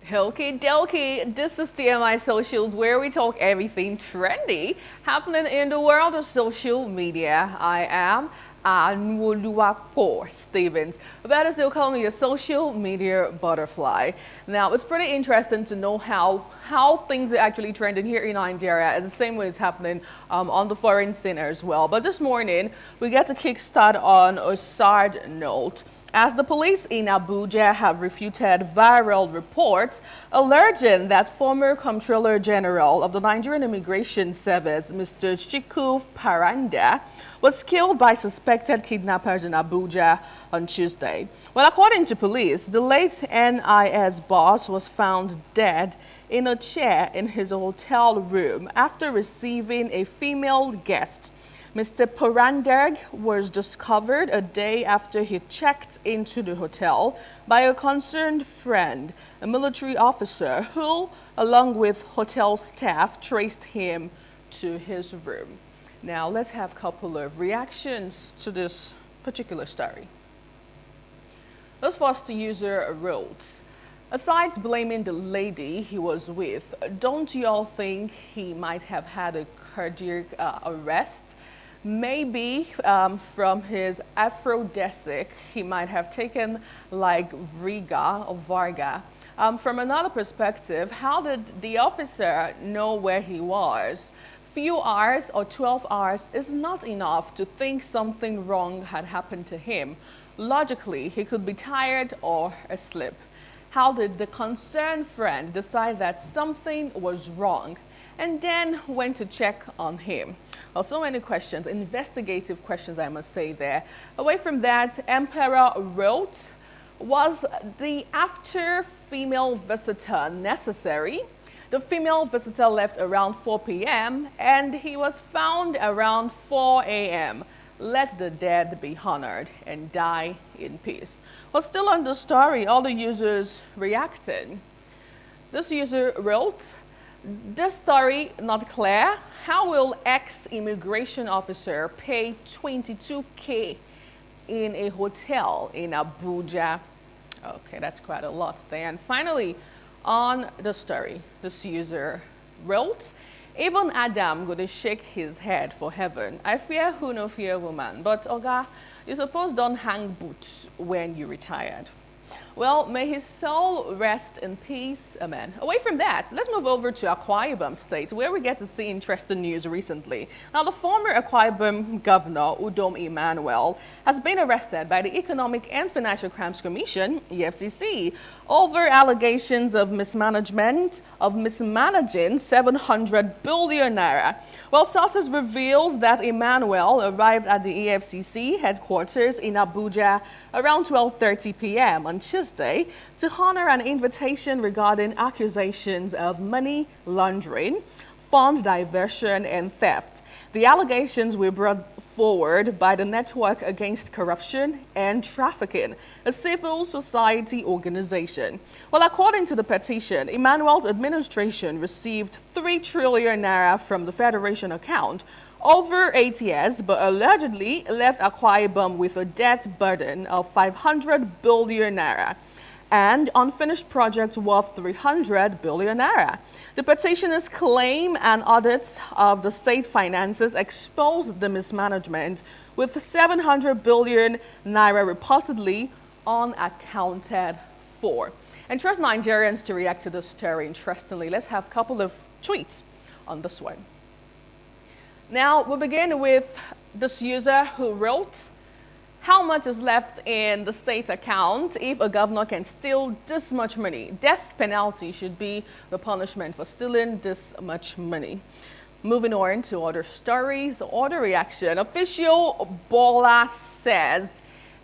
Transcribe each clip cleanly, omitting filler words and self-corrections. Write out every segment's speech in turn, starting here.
Okie dokie, this is TMI Socials where we talk everything trendy happening in the world of social media. I am Anwoluwapo Stevens. Better still call me a social media butterfly. Now, it's pretty interesting to know how things are actually trending here in Nigeria, as the same way it's happening on the foreign scene as well. But this morning, we get to kickstart on a sad note, as the police in Abuja have refuted viral reports alleging that former Comptroller General of the Nigerian Immigration Service, Mr. Shikfu Parradang, was killed by suspected kidnappers in Abuja on Tuesday. Well, according to police, the late NIS boss was found dead in a chair in his hotel room after receiving a female guest. Mr. Parradang was discovered a day after he checked into the hotel by a concerned friend, a military officer who, along with hotel staff, traced him to his room. Now, let's have a couple of reactions to this particular story. This first user wrote, "Aside blaming the lady he was with, don't you all think he might have had a cardiac arrest? Maybe from his aphrodisiac, he might have taken like Vriga or Varga. From another perspective, how did the officer know where he was? Few hours or 12 hours is not enough to think something wrong had happened to him. Logically, he could be tired or asleep. How did the concerned friend decide that something was wrong and then went to check on him?" Well, so many questions, investigative questions, I must say there. Away from that, Emperor wrote, "Was the after female visitor necessary? The female visitor left around 4 p.m. and he was found around 4 a.m. Let the dead be honored and die in peace." Well, still on the story, all the users reacted. This user wrote, "This story not clear. How will ex-immigration officer pay 22K in a hotel in Abuja?" Okay, that's quite a lot there. And finally, on the story, this user wrote, "Even Adam gonna shake his head for heaven. I fear who no fear woman. But Oga, you suppose don't hang boots when you retired." Well, may his soul rest in peace, amen. Away from that, let's move over to Akwa Ibom State, where we get to see interesting news recently. Now, the former Akwa Ibom governor, Udom Emmanuel, has been arrested by the Economic and Financial Crimes Commission, EFCC, over allegations of mismanaging 700 billion naira. Well, sources reveal that Emmanuel arrived at the EFCC headquarters in Abuja around 12:30 p.m. on Tuesday to honor an invitation regarding accusations of money laundering, fund diversion, and theft. The allegations were brought forward by the Network Against Corruption and Trafficking, a civil society organization. Well, according to the petition, Emmanuel's administration received 3 trillion naira from the Federation account over 8 years, but allegedly left Akwa Ibom with a debt burden of 500 billion naira and unfinished projects worth 300 billion naira. The petitioners claim an audit of the state finances exposed the mismanagement, with 700 billion naira reportedly unaccounted for. And trust Nigerians to react to this story. Interestingly, let's have a couple of tweets on this one. Now, we'll begin with this user who wrote, "How much is left in the state account if a governor can steal this much money? Death penalty should be the punishment for stealing this much money." Moving on to other stories, other reaction. Official Bola says,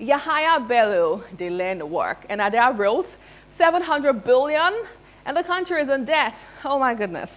"Yahaya Bello, they learn work." And Ada wrote, 700 billion and the country is in debt. Oh my goodness.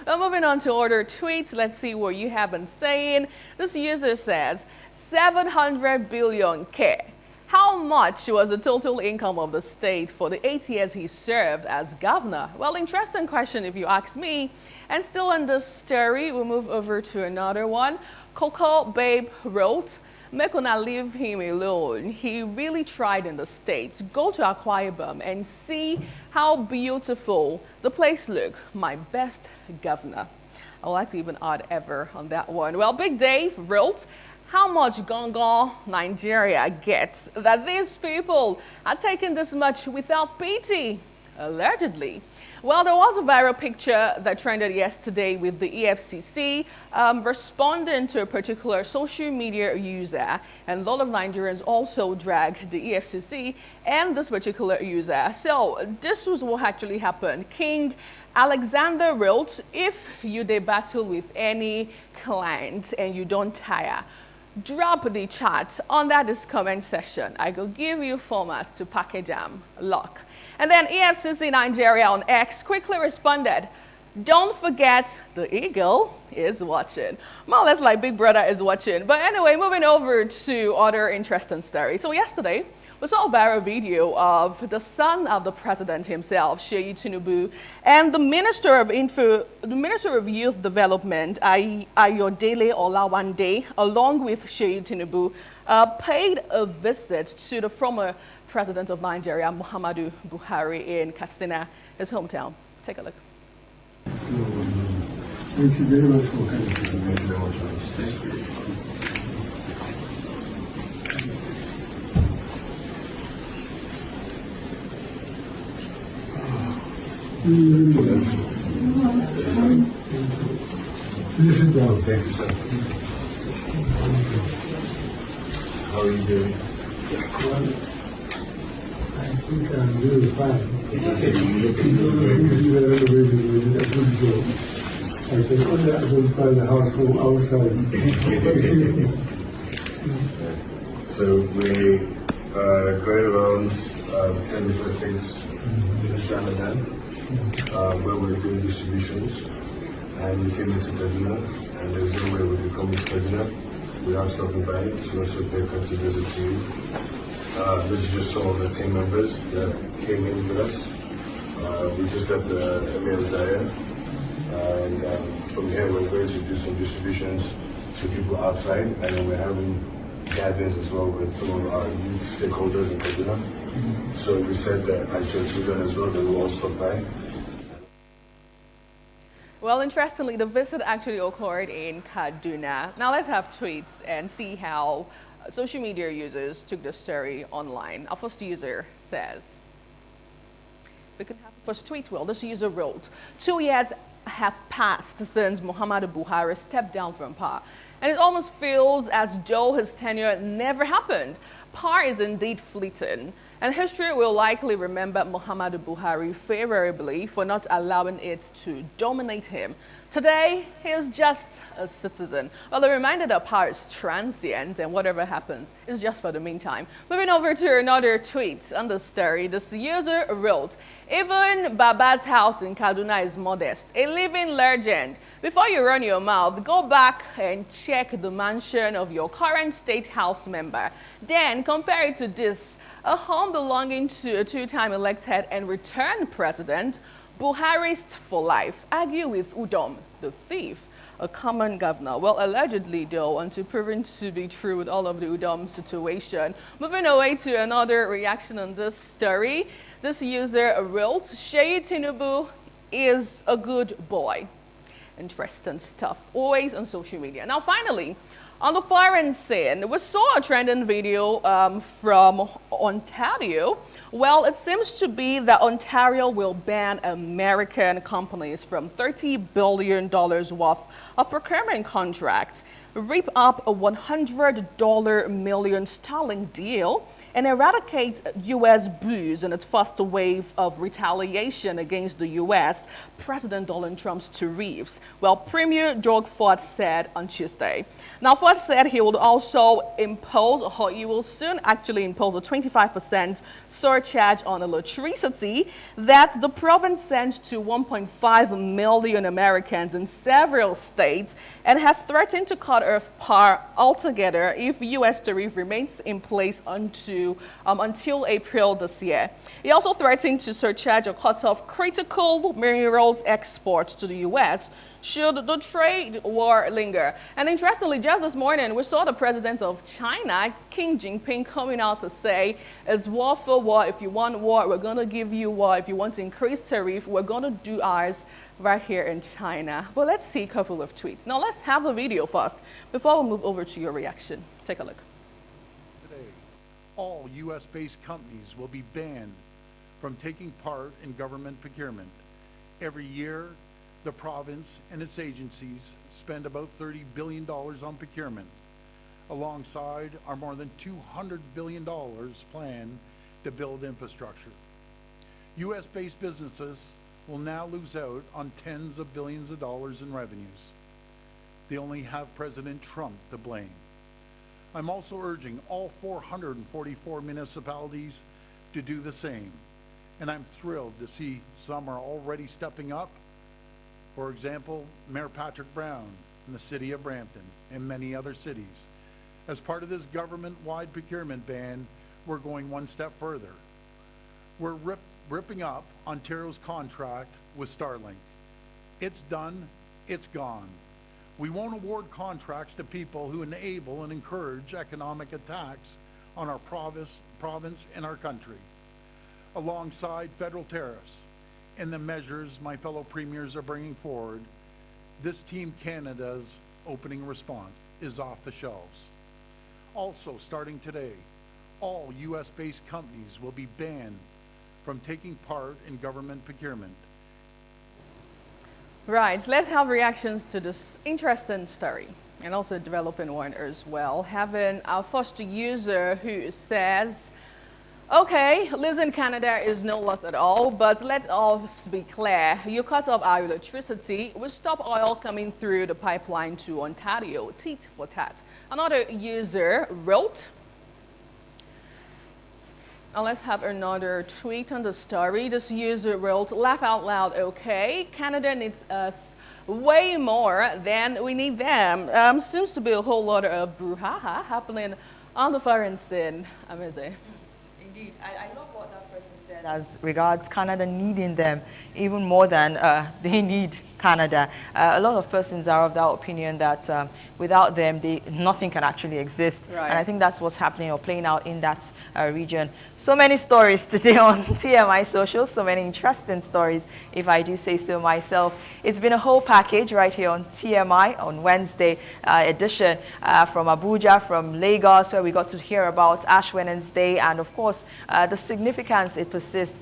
Well, moving on to other tweets, let's see what you have been saying. This user says, 700 billion K. How much was the total income of the state for the 8 years he served as governor? Well, interesting question if you ask me. And still in this story, we'll move over to another one. Coco Babe wrote, make una leave him alone. He really tried in the States. Go to Akwa Ibom and see how beautiful the place look. My best governor. I would like to even add ever on that one. Well, Big Dave wrote, how much gongo Nigeria gets that these people are taking this much without pity, allegedly. Well, there was a viral picture that trended yesterday with the EFCC responding to a particular social media user, and a lot of Nigerians also dragged the EFCC and this particular user. So this was what actually happened. King Alexander wrote, if you battle with any client and you don't tire, drop the chat under this comment section. I will give you formats to package them. Lock. And then EFCC Nigeria on X quickly responded, don't forget the eagle is watching. More or less like Big Brother is watching. But anyway, moving over to other interesting stories. So yesterday, we saw a viral video of the son of the president himself, Shikfu Tinubu, and the Minister of Youth Development, Ayodele Olawande, along with Shikfu Tinubu, paid a visit to the former President of Nigeria, Muhammadu Buhari, in Katsina, his hometown. Take a look. Thank you very much for coming. Thank you very much. Thank you. Please sit down. Thank you, sir. How are you doing? I think I'm really fine. You look very good. I can only identify the house from outside. So we going around 10 different states in the Ramadan, where we're doing distributions, and we came into Kaduna, and there's no way we could come into Kaduna without stopping by to also pay consideration to you. This is just some of the team members that came in with us. We just left the Emir Zaire, and from here we're going to do some distributions to people outside, and then we're having gatherings as well with some of our youth stakeholders in Kaduna. So we said that as your children as well, they will all stop by. Well, interestingly, the visit actually occurred in Kaduna. Now let's have tweets and see how social media users took the story online. Our first user says, we can have the first tweet. Well, this user wrote, 2 years have passed since Muhammadu Buhari stepped down from power, and it almost feels as though his tenure never happened. Power is indeed fleeting, and history will likely remember Muhammadu Buhari favorably for not allowing it to dominate him. Today, he is just a citizen. Well, a reminder that power is transient, and whatever happens is just for the meantime. Moving over to another tweet on the story, this user wrote, even Baba's house in Kaduna is modest, a living legend. Before you run your mouth, go back and check the mansion of your current state house member. Then compare it to this, a home belonging to a two-time elected and returned president, Buharist for life. Argue with Udom, the thief, a common governor. Well, allegedly, though, until proven to be true with all of the Udom situation. Moving away to another reaction on this story, this user wrote, Shikfu Tinubu is a good boy. Interesting stuff, always on social media. Now, finally, on the foreign scene, we saw a trending video from Ontario. Well, it seems to be that Ontario will ban American companies from $30 billion worth of procurement contracts, rip up a $100 million sterling deal, and eradicate U.S. booze in its first wave of retaliation against the U.S. President Donald Trump's tariffs. Well, Premier Doug Ford said on Tuesday. Now, Ford said he would also impose, or he will soon actually impose a 25% surcharge on electricity that the province sent to 1.5 million Americans in several states, and has threatened to cut off power altogether if U.S. tariff remains in place until until April this year. He also threatened to surcharge or cut off critical minerals exports to the U.S. should the trade war linger. And interestingly, just this morning, we saw the president of China, Xi Jinping, coming out to say, it's war for war. If you want war, we're going to give you war. If you want to increase tariff, we're going to do ours right here in China. But let's see a couple of tweets. Now, let's have the video first before we move over to your reaction. Take a look. Today, all U.S.-based companies will be banned from taking part in government procurement. Every year, the province and its agencies spend about $30 billion on procurement, alongside our more than $200 billion planned to build infrastructure. U.S.-based businesses will now lose out on tens of billions of dollars in revenues. They only have President Trump to blame. I'm also urging all 444 municipalities to do the same, and I'm thrilled to see some are already stepping up. For example, Mayor Patrick Brown in the city of Brampton and many other cities. As part of this government-wide procurement ban, we're going one step further. We're ripping up Ontario's contract with Starlink. It's done, it's gone. We won't award contracts to people who enable and encourage economic attacks on our province and our country. Alongside federal tariffs and the measures my fellow premiers are bringing forward, this Team Canada's opening response is off the shelves. Also, starting today, all U.S.-based companies will be banned from taking part in government procurement. Right, let's have reactions to this interesting story and also a developing one as well. Having our first user who says, okay, losing Canada is no loss at all, but let's all be clear. You cut off our electricity, we stop oil coming through the pipeline to Ontario, tit for tat. Another user wrote, and let's have another tweet on the story. This user wrote, laugh out loud, okay. Canada needs us way more than we need them. Seems to be a whole lot of brouhaha happening on the foreign scene. Amazing. Indeed. I love what that person said as regards Canada needing them even more than they need Canada. A lot of persons are of that opinion that without them, nothing can actually exist. Right. And I think that's what's happening or playing out in that region. So many stories today on TMI Social, so many interesting stories, if I do say so myself. It's been a whole package right here on TMI on Wednesday edition from Abuja, from Lagos, where we got to hear about Ash Wednesday and, of course, the significance it persists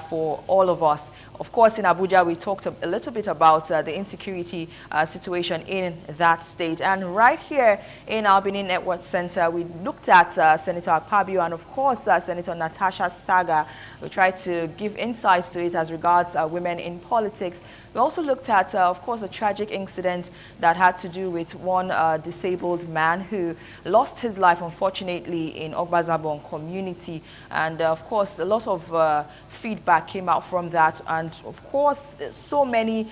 for all of us. Of course, in Abuja, we talked a little bit about the insecurity situation in that state. And right here in our Benin Network Center, we looked at Senator Akwa Ibom and, of course, Senator Natasha's saga. We tried to give insights to it as regards women in politics. We also looked at, of course, a tragic incident that had to do with one disabled man who lost his life, unfortunately, in Ogbazabon community. And, of course, a lot of feedback came out from that. And, of course, so many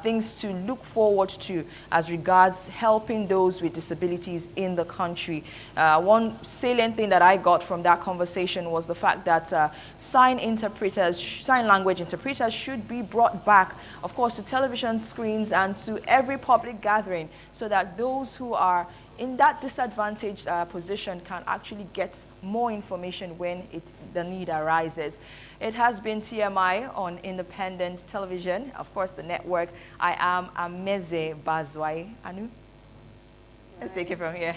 things to look forward to as regards helping those with disabilities in the country. One salient thing that I got from that conversation was the fact that sign language interpreters should be brought back, of course, to television screens and to every public gathering so that those who are in that disadvantaged position can actually get more information when the need arises. It has been TMI on independent television, of course, the network. I am Ameze Bazwai. Anu? Let's take it from here.